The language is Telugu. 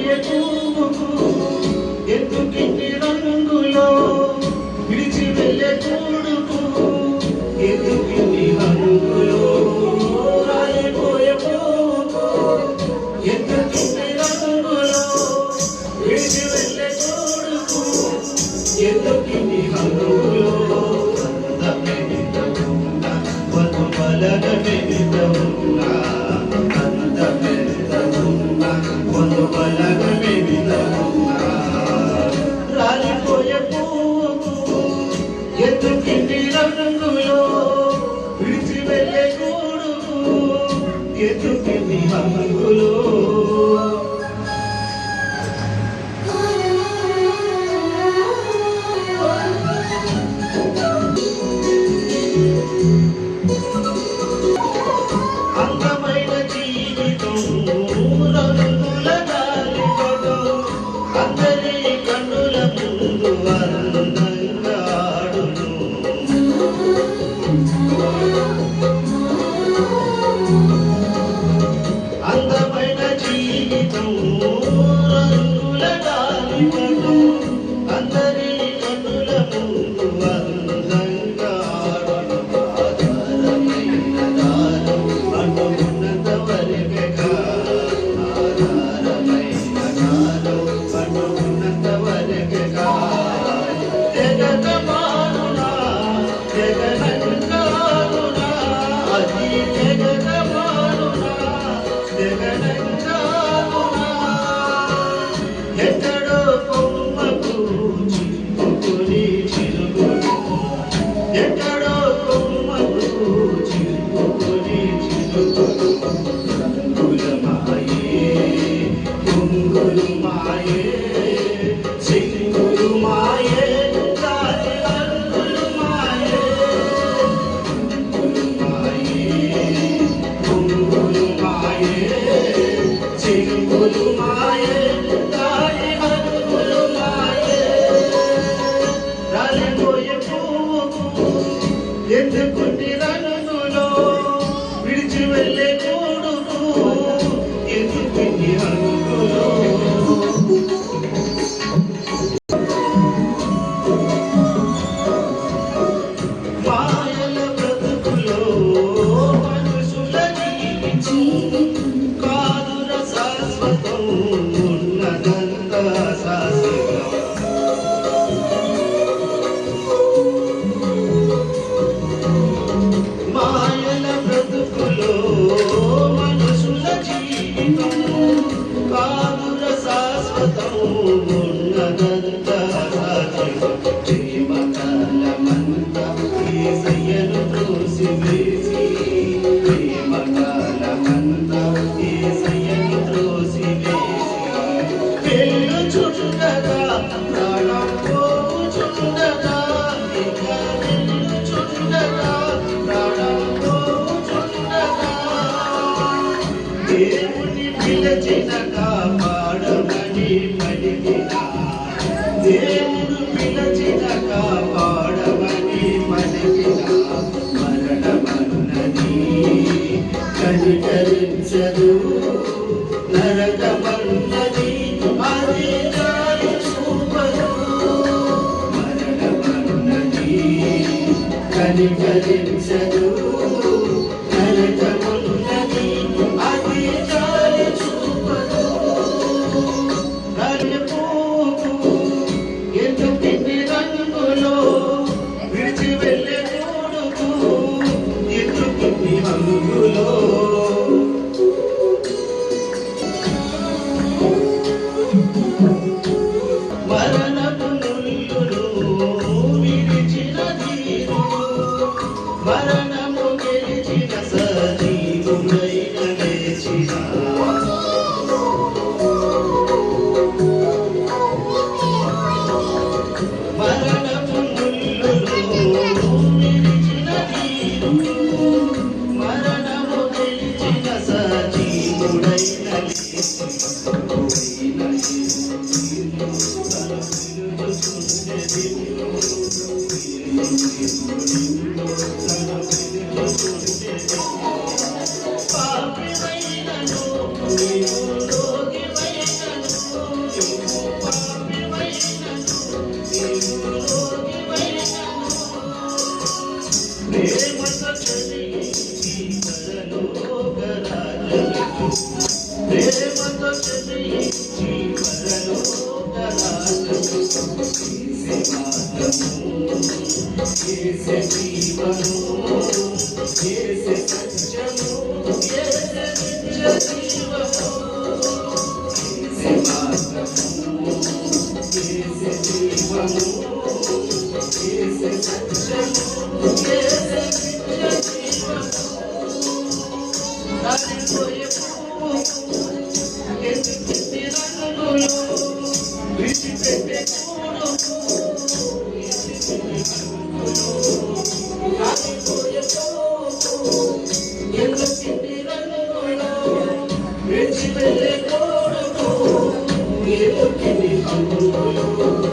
రాలిపోయే పువ్వుకు ఎందుకిన్ని రంగులో విడిచి వెళ్ళే చూడుకు ఎందుకిన్ని రంగులో రాలిపోయే పువ్వుకు ఎందుకిన్ని రంగులో విడిచి వెళ్ళే చూడుకు ఎందుకిన్ని రంగులో రాలిపోయే పువ్వుకు ఎందుకిన్ని రంగులో విడిచి వెళ్ళే గూడుకు ఎందుకిన్ని హంగులో అందమైన జీవితం రంగుల గాలిపటం అందరి కన్నుల ముందు అందంగా ఆధారమైన దారం అడ్డుకున్నంత వరకెగా ఆధారమైన దారం అడ్డుకున్నంత వరకెగా జగతమానునా జగనంగానునా అది జగతమానునా ఎక్కడో కొమ్మకు చిలుకుని చిలుకుడు ఎక్కడో కొమ్మకు చిలుకుని చిలుకుడు రంగుల మాయే పొంగులు మాయే సింగులు మాయే దారి రంగులు మాయే పొంగులు మాయే సింగులు మాయే దారి రంగులు మాయే రాలిపోయే పువ్వుకు ఎందుకుని రంగులో విడిచి వెళ్ళే చూడుకు ఎందుకుని రంగులో మాయల బ్రతుకులో మనుషుల జీవితం కాదుర శాశ్వతం ఉన్నదంతా శాశ్వతం మాయల బ్రతుకులో మనుషుల జీవితం కాదుర శాశ్వతం ఉన్నదంతా శాశ్వతం ప్రేమకాలమంతా యేసయ్యను త్రోసివేసి ప్రేమకాలమంతా యేసయ్యను త్రోసివేసి వెళ్ళుచుండగా ప్రాణం పోవుచుండగా ఇక వెళ్ళుచుండగా ప్రాణం పోవుచుండగా దేవుని పిలిచిన కాపాడమని పలికిన దేవుడు పిలిచిన కాపాడమని పలికిన మరణమన్నది కనికరించదు నరకమన్నది అది దారి చూపదు మరణమన్నది కనికరించదు నరకమన్నది అది దారి చూపదు ఎందుకిన్ని రంగులో విడిచి వెళ్ళే చూడుకు ఎందుకిన్ని హంగులో మరణపు ముళ్ళును విడిచిన ధీరుడు మరణము గెలిచిన సజీవుడైన లేచిన మరణపు ముళ్ళును విడిచిన ధీరుడు మరణము గెలిచిన సజీవుడైన పాపివైనను నీవు రోగివైనను ప్రేమతో చదివించి పరలోక రాజ్యము ప్రేమతో చదివించి పరలోక రాజ్యము యేసే జీవము యేసే సత్యము యేసే నిత్య జీవము యేసే మార్గము యేసే జీవము యేసే సత్యము యేసే నిత్య జీవము రాలిపోయే పువ్వు ఎత్తి రంగులు విడిచిపెట్టే కూడు రాలిపోయే పువ్వు ఎత్తి రంగులు విడిచిపెట్టే కూడు ఎత్తి రంగులు